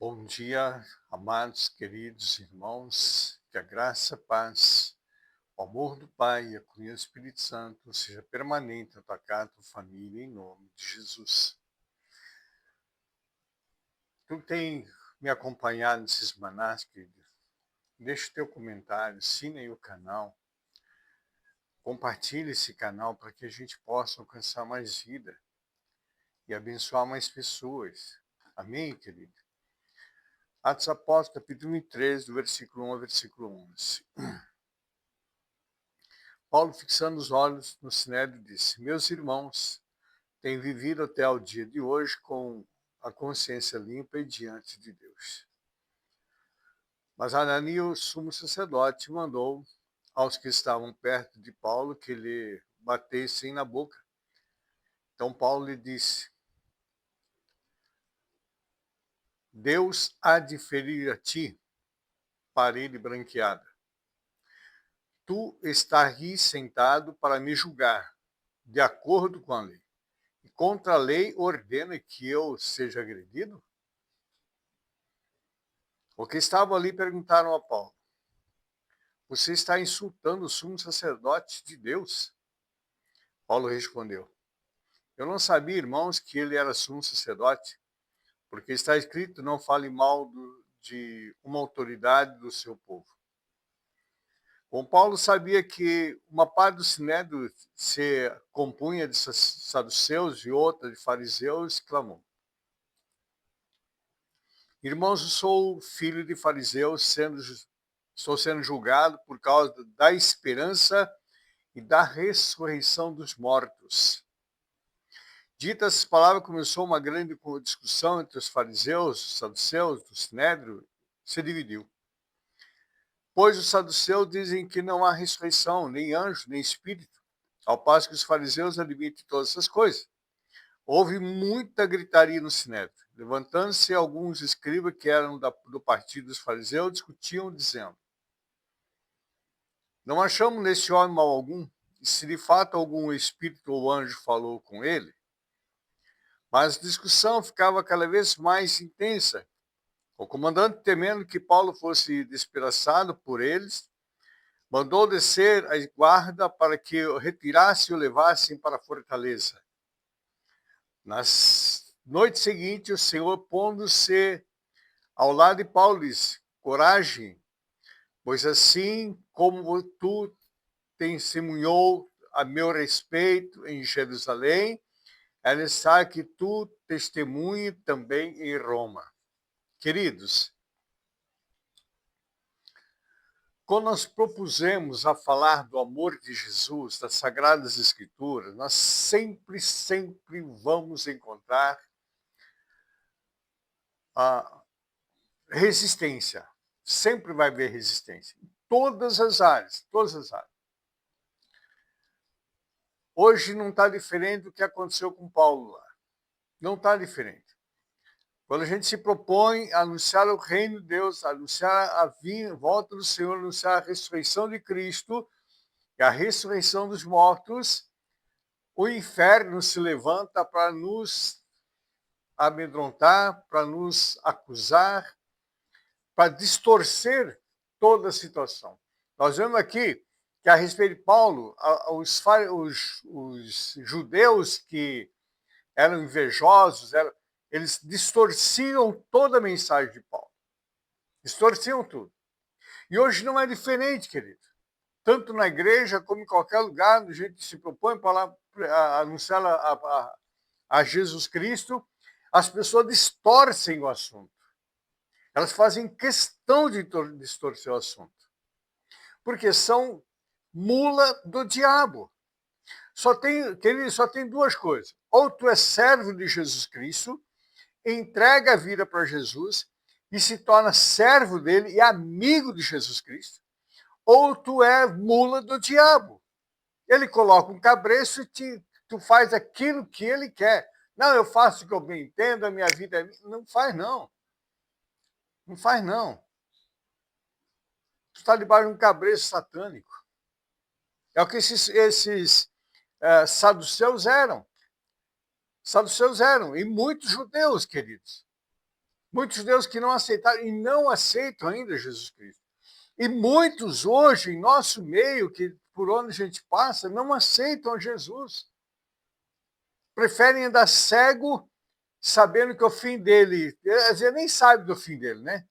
Bom dia, amados, queridos irmãos, que a graça, a paz, o amor do Pai e a comunhão do Espírito Santo seja permanente na tua casa, tua família, em nome de Jesus. Tu tem me acompanhado nesses manás, querido? Deixa o teu comentário, assina aí o canal, compartilhe esse canal para que a gente possa alcançar mais vida e abençoar mais pessoas. Amém, querido? Atos Apóstolos, capítulo 13, do versículo 1 ao versículo 11. Paulo, fixando os olhos no Sinédrio, disse: Meus irmãos, têm vivido até o dia de hoje com a consciência limpa e diante de Deus. Mas Ananias, o sumo sacerdote, mandou aos que estavam perto de Paulo que lhe batessem na boca. Então Paulo lhe disse: Deus há de ferir a ti, parede branqueada. Tu estás aqui sentado para me julgar, de acordo com a lei. E contra a lei ordena que eu seja agredido? O que estavam ali perguntaram a Paulo: Você está insultando o sumo sacerdote de Deus? Paulo respondeu: Eu não sabia, irmãos, que ele era sumo sacerdote, porque está escrito: Não fale mal de uma autoridade do seu povo. Bom, Paulo sabia que uma parte do sinédrio se compunha de saduceus e outra de fariseus, e clamou: Irmãos, eu sou filho de fariseus, estou sendo julgado por causa da esperança e da ressurreição dos mortos. Ditas essas palavras, começou uma grande discussão entre os fariseus, os saduceus, do sinédrio, se dividiu. Pois os saduceus dizem que não há ressurreição, nem anjo, nem espírito, ao passo que os fariseus admitem todas essas coisas. Houve muita gritaria no sinédrio. Levantando-se alguns escribas que eram do partido dos fariseus, discutiam, dizendo: Não achamos nesse homem mal algum, e se de fato algum espírito ou anjo falou com ele. Mas a discussão ficava cada vez mais intensa. O comandante, temendo que Paulo fosse despedaçado por eles, mandou descer a guarda para que o retirasse e o levassem para a fortaleza. Nas noites seguintes, o Senhor, pondo-se ao lado de Paulo, disse: Coragem, pois assim como tu testemunhou a meu respeito em Jerusalém, é necessário que tu testemunhe também em Roma. Queridos, quando nós propusemos a falar do amor de Jesus, das Sagradas Escrituras, nós sempre vamos encontrar a resistência. Sempre vai haver resistência. Em todas as áreas, todas as áreas. Hoje não está diferente do que aconteceu com Paulo lá. Não está diferente. Quando a gente se propõe a anunciar o reino de Deus, a anunciar a volta do Senhor, anunciar a ressurreição de Cristo e a ressurreição dos mortos, o inferno se levanta para nos amedrontar, para nos acusar, para distorcer toda a situação. Nós vemos aqui que, a respeito de Paulo, os judeus que eram invejosos, eles distorciam toda a mensagem de Paulo. Distorciam tudo. E hoje não é diferente, querido. Tanto na igreja como em qualquer lugar, a gente se propõe para anunciar a Jesus Cristo, as pessoas distorcem o assunto. Elas fazem questão de distorcer o assunto. Porque são mula do diabo. Querido, só tem duas coisas. Ou tu é servo de Jesus Cristo, entrega a vida para Jesus e se torna servo dele e amigo de Jesus Cristo, ou tu é mula do diabo. Ele coloca um cabresto e tu faz aquilo que ele quer. Não, eu faço o que eu bem entendo, a minha vida é... Não faz, não. Não faz, não. Tu está debaixo de um cabresto satânico. É o que esses saduceus eram. Saduceus eram, e muitos judeus, queridos. Muitos judeus que não aceitaram e não aceitam ainda Jesus Cristo. E muitos hoje, em nosso meio, que por onde a gente passa, não aceitam Jesus. Preferem andar cego, sabendo que o fim dele... Às vezes nem sabe do fim dele, né?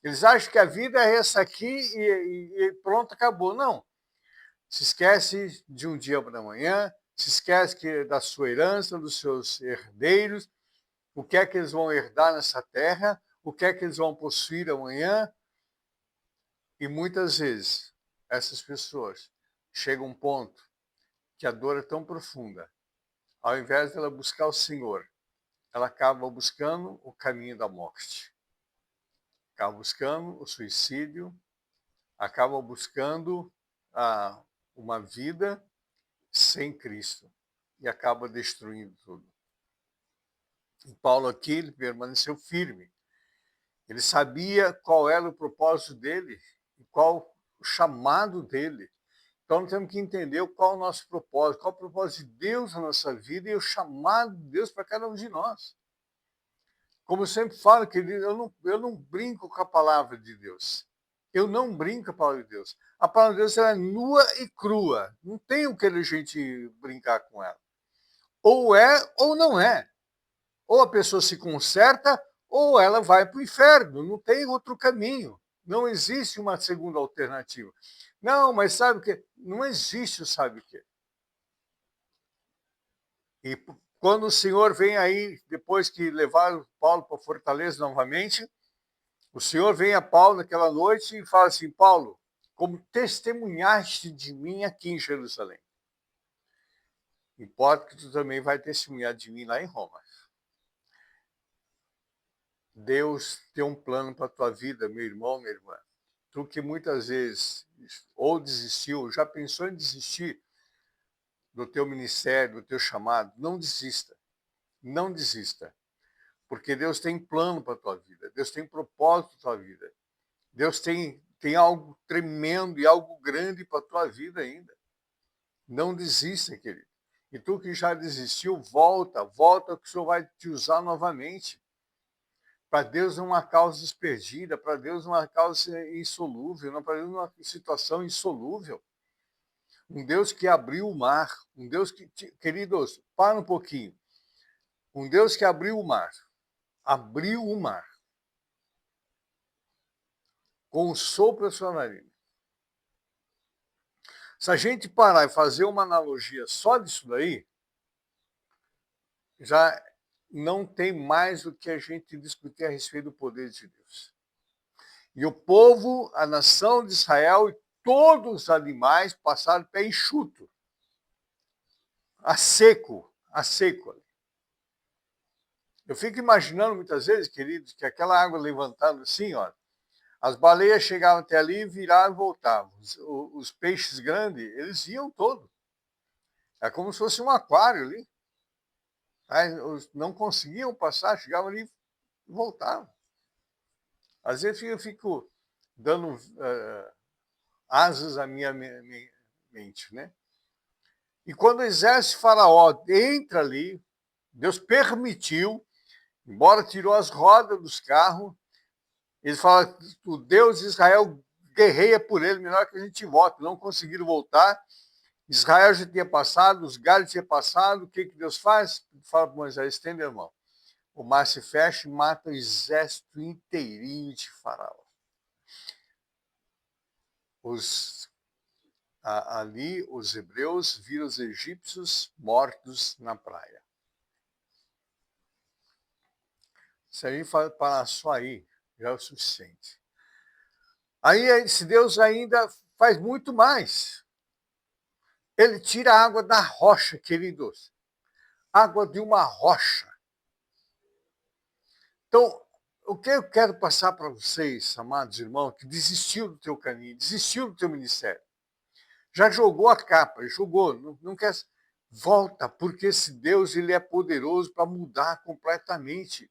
Eles acham que a vida é essa aqui e pronto, acabou. Não. Se esquece de um dia para amanhã, se esquece da sua herança, dos seus herdeiros, o que é que eles vão herdar nessa terra, o que é que eles vão possuir amanhã. E muitas vezes essas pessoas chegam a um ponto que a dor é tão profunda, ao invés de ela buscar o Senhor, ela acaba buscando o caminho da morte, acaba buscando o suicídio, acaba buscando uma vida sem Cristo e acaba destruindo tudo. E Paulo aqui, ele permaneceu firme. Ele sabia qual era o propósito dele e qual o chamado dele. Então, nós temos que entender qual é o nosso propósito, qual é o propósito de Deus na nossa vida e o chamado de Deus para cada um de nós. Como eu sempre falo, querido, eu não brinco com a palavra de Deus. Eu não brinco com a palavra de Deus. A palavra de Deus é nua e crua. Não tem o que a gente brincar com ela. Ou é ou não é. Ou a pessoa se conserta ou ela vai para o inferno. Não tem outro caminho. Não existe uma segunda alternativa. Não, mas sabe o quê? Não existe o sabe o quê. E quando o Senhor vem aí, depois que levaram Paulo para Fortaleza novamente, o Senhor vem a Paulo naquela noite e fala assim, Paulo, como testemunhaste de mim aqui em Jerusalém, importa que tu também vai testemunhar de mim lá em Roma. Deus tem um plano para a tua vida, meu irmão, minha irmã. Tu que muitas vezes ou desistiu, já pensou em desistir do teu ministério, do teu chamado, não desista. Não desista. Porque Deus tem plano para a tua vida. Deus tem propósito para a tua vida. Deus tem algo tremendo e algo grande para a tua vida ainda. Não desista, querido. E tu que já desistiu, volta que o Senhor vai te usar novamente. Para Deus não é uma causa desperdida, para Deus não é uma causa insolúvel, não para Deus não é uma situação insolúvel. Um Deus que abriu o mar, um Deus que... Queridos, para um pouquinho. Um Deus que abriu o mar. Abriu o mar. Com o sopro da sua narina. Se a gente parar e fazer uma analogia só disso daí, já não tem mais o que a gente discutir a respeito do poder de Deus. E o povo, a nação de Israel e todos os animais passaram pé enxuto, a seco. Eu fico imaginando muitas vezes, queridos, que aquela água levantando assim, ó, as baleias chegavam até ali, viravam e voltavam. Os peixes grandes, eles iam todos. É como se fosse um aquário ali. Aí, não conseguiam passar, chegavam ali e voltavam. Às vezes eu fico dando asas à minha mente, né? E quando o exército de Faraó entra ali, Deus permitiu, embora tirou as rodas dos carros, eles falam que o Deus de Israel guerreia por ele, melhor que a gente volte. Não conseguiram voltar. Israel já tinha passado, os galhos tinham passado. O que Deus faz? Fala para Moisés, estende a mão. O mar se fecha e mata o exército inteirinho de Faraó. Ali, os hebreus viram os egípcios mortos na praia. Se a gente parar só aí, já é o suficiente. Aí, esse Deus ainda faz muito mais. Ele tira a água da rocha, queridos. Água de uma rocha. Então, o que eu quero passar para vocês, amados irmãos, que desistiu do teu caminho, desistiu do teu ministério. Já jogou a capa, jogou, não quer... Volta, porque esse Deus ele é poderoso para mudar completamente.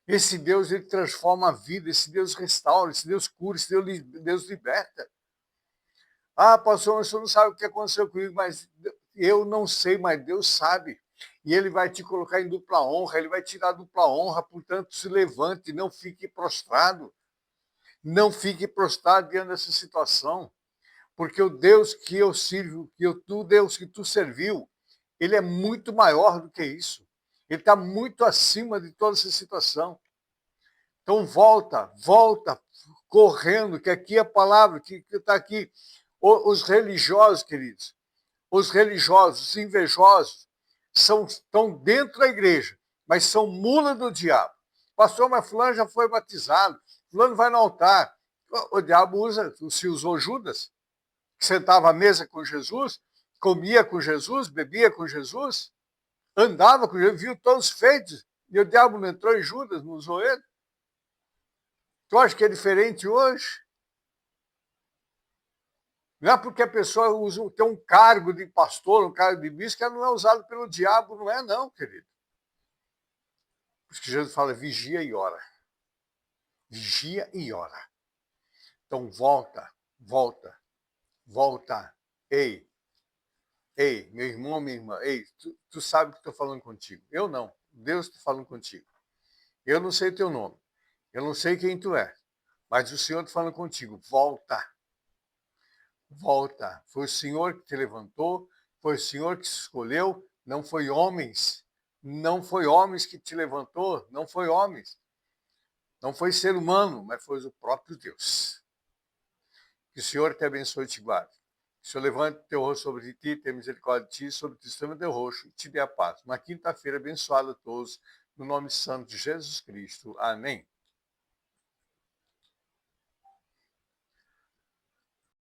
Esse Deus ele transforma a vida, esse Deus restaura, esse Deus cura, esse Deus liberta. Ah, pastor, o senhor não sabe o que aconteceu comigo, mas eu não sei, mas Deus sabe. e ele vai te colocar em dupla honra, ele vai te dar dupla honra, portanto, se levante, não fique prostrado. Não fique prostrado diante dessa situação, porque o Deus que eu sirvo, o Deus que tu serviu, ele é muito maior do que isso. Ele está muito acima de toda essa situação. Então volta, correndo, que aqui é a palavra que está aqui. Os religiosos, queridos, os religiosos, os invejosos, estão dentro da igreja, mas são mula do diabo. Pastor, mas fulano já foi batizado, fulano vai no altar. O diabo se usou Judas, que sentava à mesa com Jesus, comia com Jesus, bebia com Jesus, andava com Jesus, viu todos os feitos, e o diabo não entrou em Judas, não usou ele. Tu acha que é diferente hoje? Não é porque a pessoa tem um cargo de pastor, um cargo de bispo, que ela não é usada pelo diabo, não é não, querido. Por isso que Jesus fala, vigia e ora. Vigia e ora. Então volta. Ei, meu irmão, minha irmã, ei, tu sabe que estou falando contigo. Eu não, Deus está falando contigo. Eu não sei teu nome, eu não sei quem tu é, mas o Senhor está falando contigo. Volta. Foi o Senhor que te levantou, foi o Senhor que te escolheu, não foi homens. Não foi homens que te levantou, não foi homens. Não foi ser humano, mas foi o próprio Deus. Que o Senhor te abençoe e te guarde. Que o Senhor levante teu rosto sobre ti, tenha misericórdia de ti, sobre o teu teu rosto e te dê a paz. Uma quinta-feira abençoada a todos, no nome santo de Jesus Cristo. Amém.